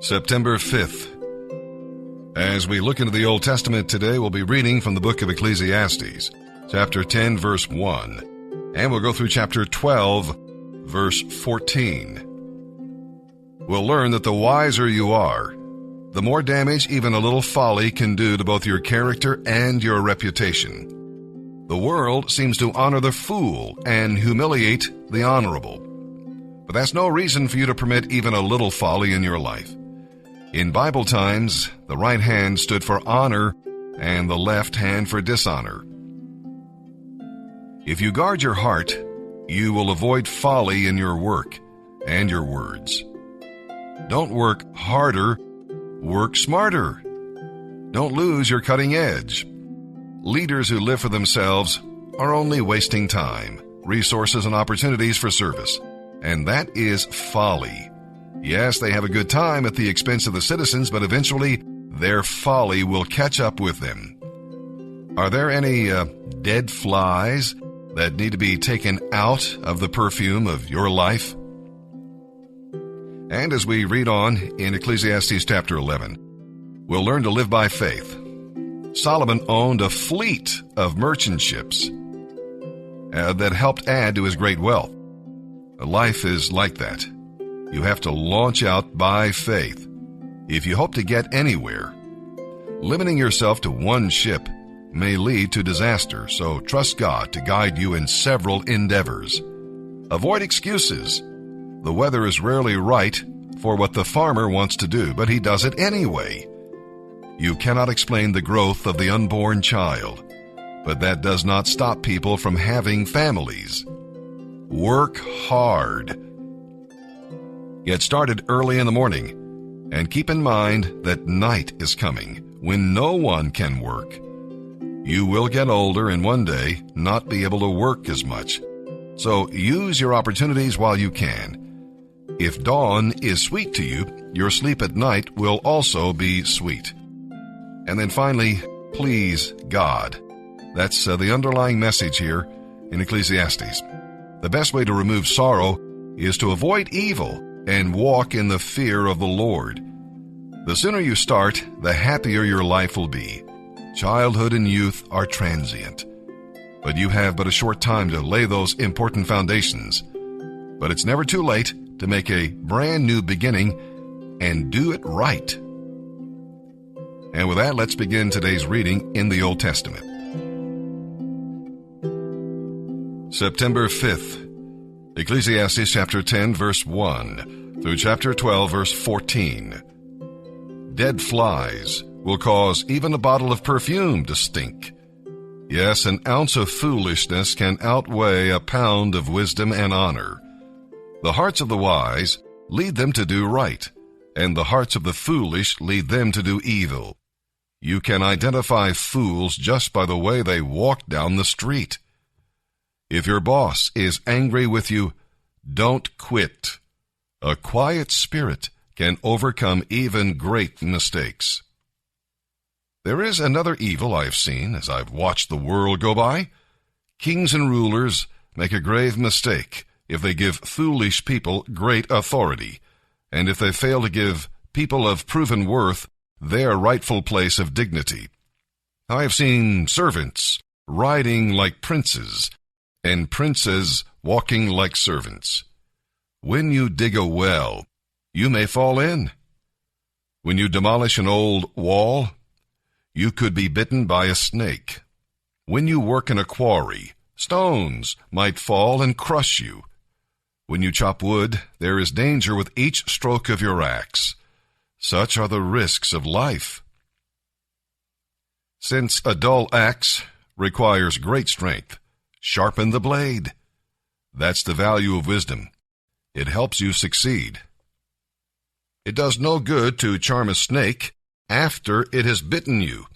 September 5th. As we look into the Old Testament today, we'll be reading from the book of Ecclesiastes, chapter 10, verse 1, and we'll go through chapter 12, verse 14. We'll learn that the wiser you are, the more damage even a little folly can do to both your character and your reputation. The world seems to honor the fool and humiliate the honorable. But that's no reason for you to permit even a little folly in your life. In Bible times, the right hand stood for honor and the left hand for dishonor. If you guard your heart, you will avoid folly in your work and your words. Don't work harder, work smarter. Don't lose your cutting edge. Leaders who live for themselves are only wasting time, resources, and opportunities for service. And that is folly. Yes, they have a good time at the expense of the citizens, but eventually their folly will catch up with them. Are there any dead flies that need to be taken out of the perfume of your life? And as we read on in Ecclesiastes chapter 11, we'll learn to live by faith. Solomon owned a fleet of merchant ships that helped add to his great wealth. Life is like that. You have to launch out by faith if you hope to get anywhere. Limiting yourself to one ship may lead to disaster, so trust God to guide you in several endeavors. Avoid excuses. The weather is rarely right for what the farmer wants to do, but he does it anyway. You cannot explain the growth of the unborn child, but that does not stop people from having families. Work hard. Get started early in the morning, and keep in mind that night is coming when no one can work. You will get older and one day not be able to work as much. So use your opportunities while you can. If dawn is sweet to you, your sleep at night will also be sweet. And then finally, please God. That's the underlying message here in Ecclesiastes. The best way to remove sorrow is to avoid evil and walk in the fear of the Lord. The sooner you start, the happier your life will be. Childhood and youth are transient, but you have but a short time to lay those important foundations. But it's never too late to make a brand new beginning and do it right. And with that, let's begin today's reading in the Old Testament. September 5th. Ecclesiastes chapter 10, verse 1 through chapter 12, verse 14. Dead flies will cause even a bottle of perfume to stink. Yes, an ounce of foolishness can outweigh a pound of wisdom and honor. The hearts of the wise lead them to do right, and the hearts of the foolish lead them to do evil. You can identify fools just by the way they walk down the street. If your boss is angry with you, don't quit. A quiet spirit can overcome even great mistakes. There is another evil I've seen as I've watched the world go by. Kings and rulers make a grave mistake if they give foolish people great authority, and if they fail to give people of proven worth their rightful place of dignity. I have seen servants riding like princes, and princes walking like servants. When you dig a well, you may fall in. When you demolish an old wall, you could be bitten by a snake. When you work in a quarry, stones might fall and crush you. When you chop wood, there is danger with each stroke of your axe. Such are the risks of life. Since a dull axe requires great strength, sharpen the blade. That's the value of wisdom. It helps you succeed. It does no good to charm a snake after it has bitten you.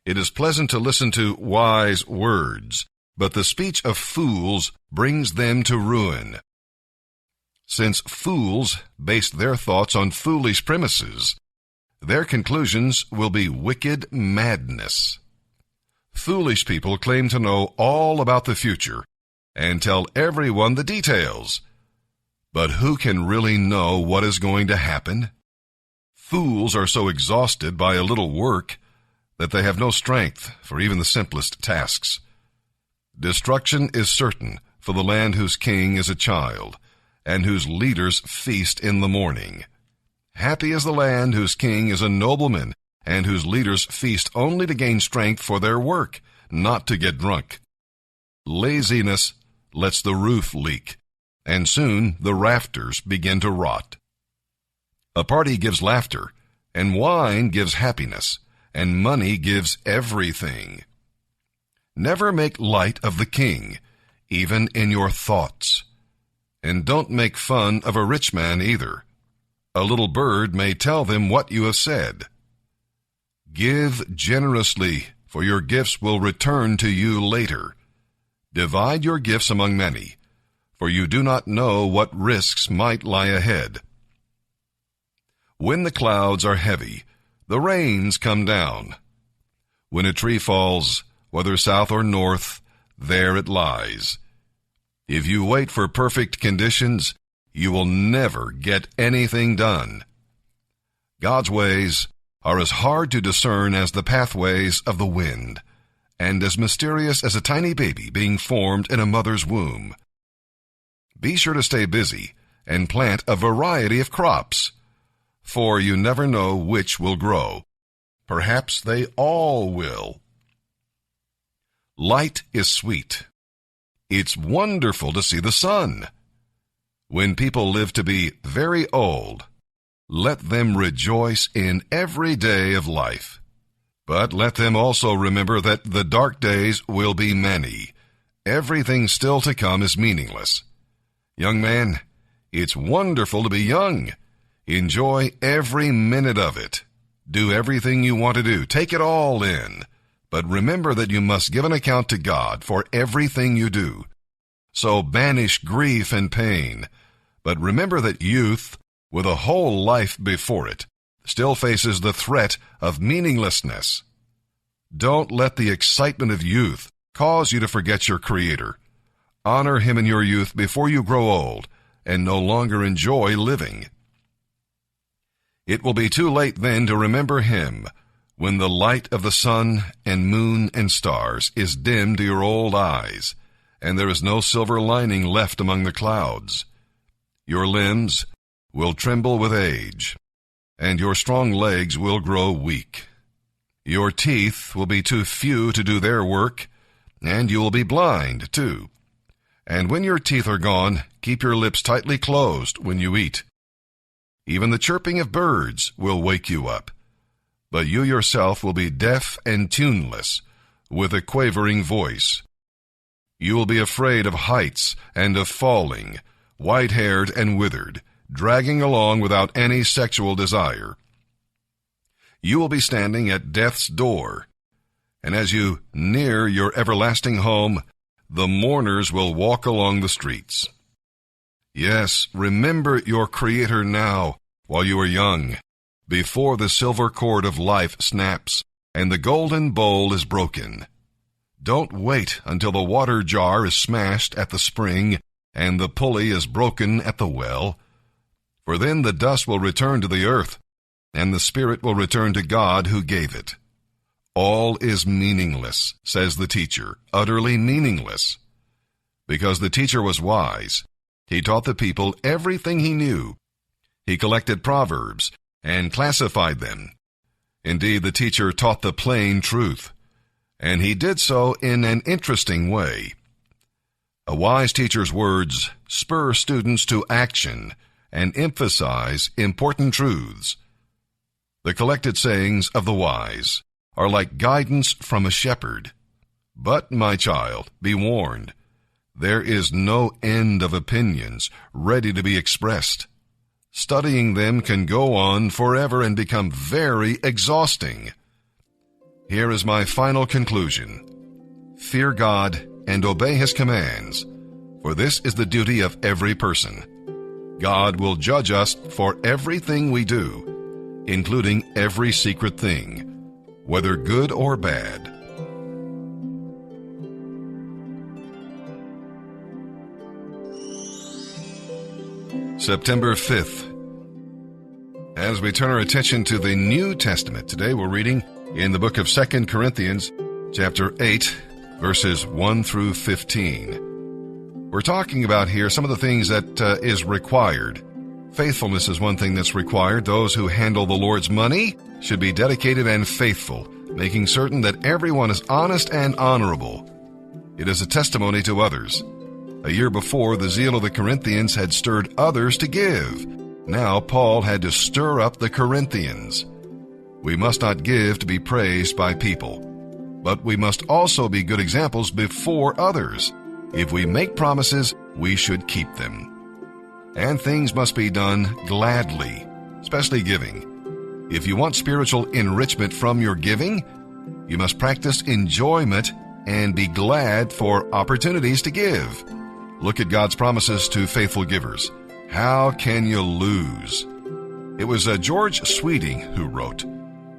It is pleasant to listen to wise words, but the speech of fools brings them to ruin. Since fools base their thoughts on foolish premises, their conclusions will be wicked madness. Foolish people claim to know all about the future and tell everyone the details. But who can really know what is going to happen? Fools are so exhausted by a little work that they have no strength for even the simplest tasks. Destruction is certain for the land whose king is a child, and whose leaders feast in the morning. Happy is the land whose king is a nobleman, and whose leaders feast only to gain strength for their work, not to get drunk. Laziness lets the roof leak, and soon the rafters begin to rot. A party gives laughter, and wine gives happiness, and money gives everything. Never make light of the king, even in your thoughts. And don't make fun of a rich man either. A little bird may tell them what you have said. Give generously, for your gifts will return to you later. Divide your gifts among many, for you do not know what risks might lie ahead. When the clouds are heavy, the rains come down. When a tree falls, whether south or north, there it lies. If you wait for perfect conditions, you will never get anything done. God's ways are as hard to discern as the pathways of the wind, and as mysterious as a tiny baby being formed in a mother's womb. Be sure to stay busy and plant a variety of crops, for you never know which will grow. Perhaps they all will. Light is sweet. It's wonderful to see the sun. When people live to be very old, let them rejoice in every day of life. But let them also remember that the dark days will be many. Everything still to come is meaningless. Young man, it's wonderful to be young. Enjoy every minute of it. Do everything you want to do. Take it all in. But remember that you must give an account to God for everything you do. So banish grief and pain. But remember that youth, with a whole life before it, still faces the threat of meaninglessness. Don't let the excitement of youth cause you to forget your Creator. Honor Him in your youth before you grow old and no longer enjoy living. It will be too late then to remember Him when the light of the sun and moon and stars is dim to your old eyes, and there is no silver lining left among the clouds. Your limbs will tremble with age, and your strong legs will grow weak. Your teeth will be too few to do their work, and you will be blind, too. And when your teeth are gone, keep your lips tightly closed when you eat. Even the chirping of birds will wake you up, but you yourself will be deaf and tuneless, with a quavering voice. You will be afraid of heights and of falling, white-haired and withered, dragging along without any sexual desire. You will be standing at death's door, and as you near your everlasting home, the mourners will walk along the streets. Yes, remember your Creator now, while you are young, before the silver cord of life snaps and the golden bowl is broken. Don't wait until the water jar is smashed at the spring and the pulley is broken at the well, for then the dust will return to the earth, and the spirit will return to God who gave it. All is meaningless, says the teacher, utterly meaningless. Because the teacher was wise, he taught the people everything he knew. He collected proverbs and classified them. Indeed, the teacher taught the plain truth, and he did so in an interesting way. A wise teacher's words spur students to action and emphasize important truths. The collected sayings of the wise are like guidance from a shepherd. But, my child, be warned. There is no end of opinions ready to be expressed. Studying them can go on forever and become very exhausting. Here is my final conclusion. Fear God and obey His commands, for this is the duty of every person. God will judge us for everything we do, including every secret thing, whether good or bad. September 5th. As we turn our attention to the New Testament, today we're reading in the book of 2 Corinthians, chapter 8, verses 1 through 15. We're talking about here some of the things that is required. Faithfulness is one thing that's required. Those who handle the Lord's money should be dedicated and faithful, making certain that everyone is honest and honorable. It is a testimony to others. A year before, the zeal of the Corinthians had stirred others to give. Now Paul had to stir up the Corinthians. We must not give to be praised by people, but we must also be good examples before others. If we make promises, we should keep them. And things must be done gladly, especially giving. If you want spiritual enrichment from your giving, you must practice enjoyment and be glad for opportunities to give. Look at God's promises to faithful givers. How can you lose? It was George Sweeting who wrote,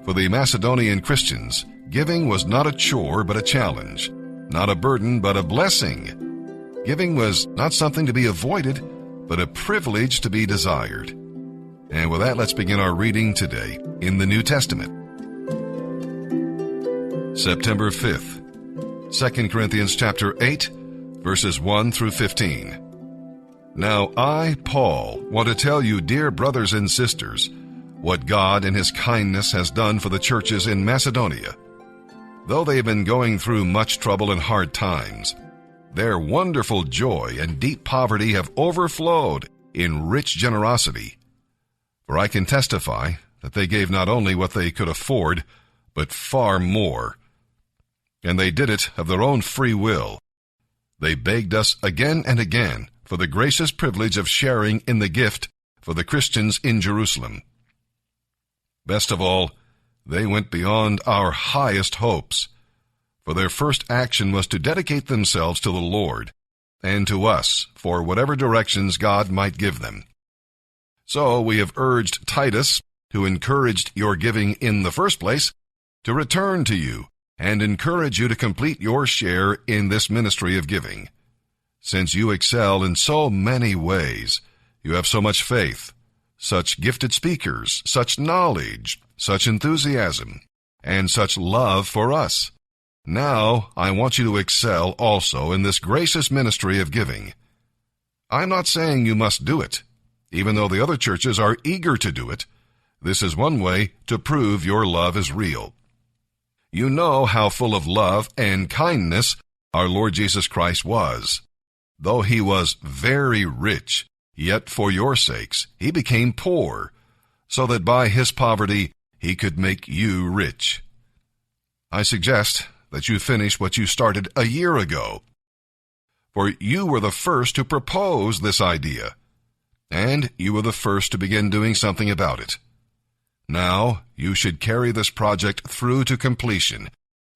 "For the Macedonian Christians, giving was not a chore but a challenge, not a burden but a blessing. Giving was not something to be avoided, but a privilege to be desired." And with that, let's begin our reading today in the New Testament. September 5th, 2 Corinthians chapter 8, verses 1 through 15. Now I, Paul, want to tell you, dear brothers and sisters, what God in His kindness has done for the churches in Macedonia. Though they have been going through much trouble and hard times, their wonderful joy and deep poverty have overflowed in rich generosity. For I can testify that they gave not only what they could afford, but far more. And they did it of their own free will. They begged us again and again for the gracious privilege of sharing in the gift for the Christians in Jerusalem. Best of all, they went beyond our highest hopes, for their first action was to dedicate themselves to the Lord and to us for whatever directions God might give them. So we have urged Titus, who encouraged your giving in the first place, to return to you and encourage you to complete your share in this ministry of giving. Since you excel in so many ways, you have so much faith, such gifted speakers, such knowledge, such enthusiasm, and such love for us. Now I want you to excel also in this gracious ministry of giving. I'm not saying you must do it, even though the other churches are eager to do it. This is one way to prove your love is real. You know how full of love and kindness our Lord Jesus Christ was. Though He was very rich, yet for your sakes He became poor, so that by His poverty He could make you rich. I suggest that you finish what you started a year ago, for you were the first to propose this idea, and you were the first to begin doing something about it. Now, you should carry this project through to completion,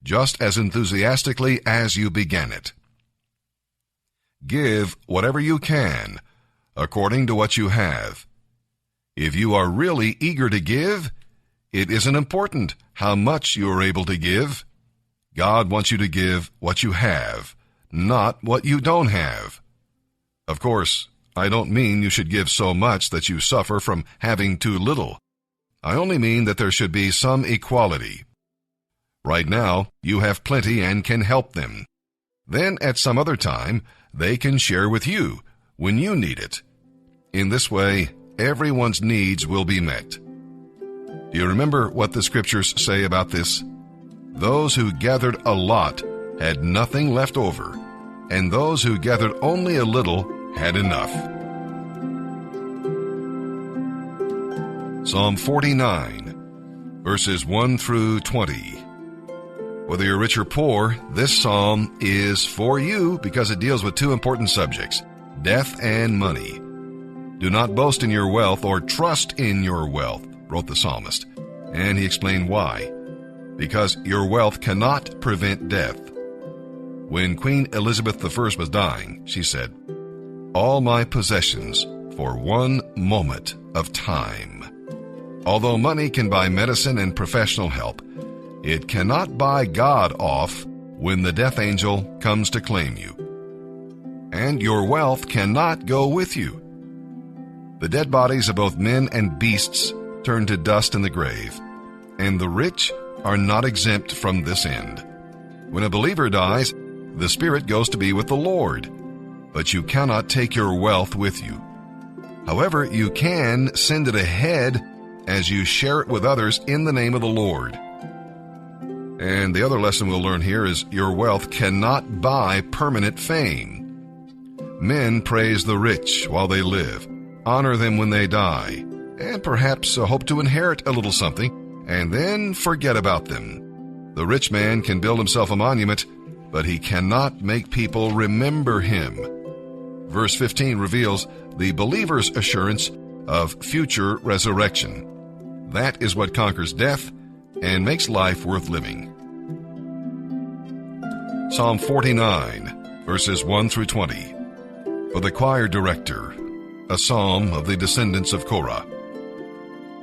just as enthusiastically as you began it. Give whatever you can, according to what you have. If you are really eager to give, it isn't important how much you are able to give. God wants you to give what you have, not what you don't have. Of course, I don't mean you should give so much that you suffer from having too little. I only mean that there should be some equality. Right now, you have plenty and can help them. Then, at some other time, they can share with you when you need it. In this way, everyone's needs will be met. Do you remember what the scriptures say about this? Those who gathered a lot had nothing left over, and those who gathered only a little had enough. Psalm 49, verses 1 through 20. Whether you're rich or poor, this psalm is for you because it deals with two important subjects, death and money. Do not boast in your wealth or trust in your wealth, wrote the psalmist, and he explained why. Because your wealth cannot prevent death. When Queen Elizabeth I was dying, she said, "All my possessions for one moment of time." Although money can buy medicine and professional help, it cannot buy God off when the death angel comes to claim you. And your wealth cannot go with you. The dead bodies of both men and beasts turn to dust in the grave, and the rich are not exempt from this end. When a believer dies, the spirit goes to be with the Lord, but you cannot take your wealth with you. However, you can send it ahead as you share it with others in the name of the Lord. And the other lesson we'll learn here is your wealth cannot buy permanent fame. Men praise the rich while they live, honor them when they die, and perhaps hope to inherit a little something, and then forget about them. The rich man can build himself a monument, but he cannot make people remember him. Verse 15 reveals the believer's assurance of future resurrection. That is what conquers death and makes life worth living. Psalm 49, verses 1 through 20. For the choir director, a psalm of the descendants of Korah.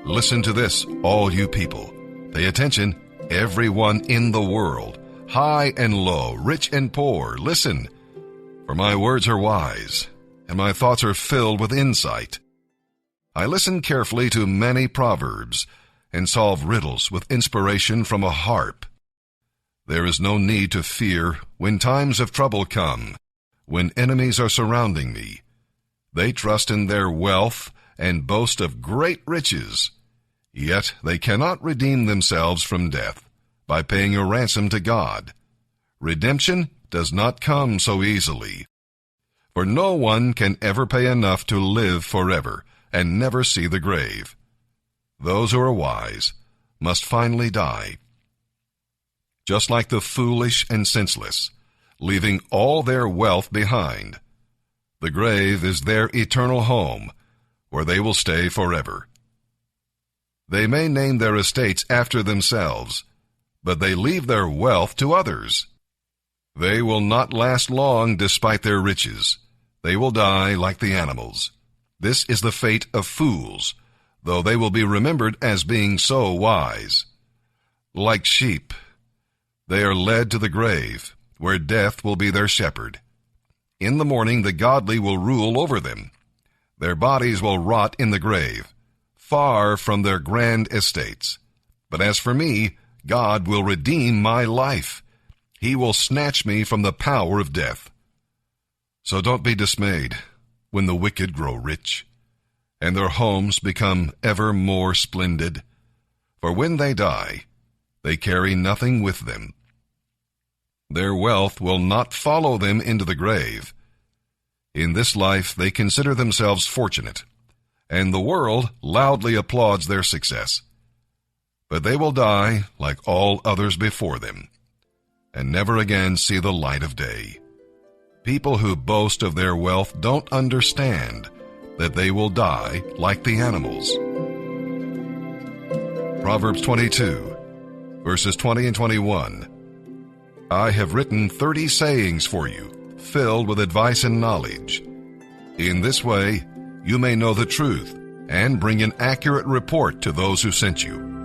Listen to this, all you people. Pay attention, everyone in the world, high and low, rich and poor. Listen, for my words are wise, and my thoughts are filled with insight. I listen carefully to many proverbs, and solve riddles with inspiration from a harp. There is no need to fear when times of trouble come, when enemies are surrounding me. They trust in their wealth and boast of great riches, yet they cannot redeem themselves from death by paying a ransom to God. Redemption does not come so easily, for no one can ever pay enough to live forever and never see the grave. Those who are wise must finally die. Just like the foolish and senseless, leaving all their wealth behind. The grave is their eternal home, where they will stay forever. They may name their estates after themselves, but they leave their wealth to others. They will not last long despite their riches. They will die like the animals. This is the fate of fools, though they will be remembered as being so wise. Like sheep, they are led to the grave, where death will be their shepherd. In the morning the godly will rule over them. Their bodies will rot in the grave, far from their grand estates. But as for me, God will redeem my life. He will snatch me from the power of death. So don't be dismayed when the wicked grow rich, and their homes become ever more splendid. For when they die, they carry nothing with them. Their wealth will not follow them into the grave. In this life they consider themselves fortunate, and the world loudly applauds their success. But they will die like all others before them, and never again see the light of day. People who boast of their wealth don't understand that they will die like the animals. Proverbs 22, verses 20 and 21. I have written 30 sayings for you, filled with advice and knowledge. In this way, you may know the truth and bring an accurate report to those who sent you.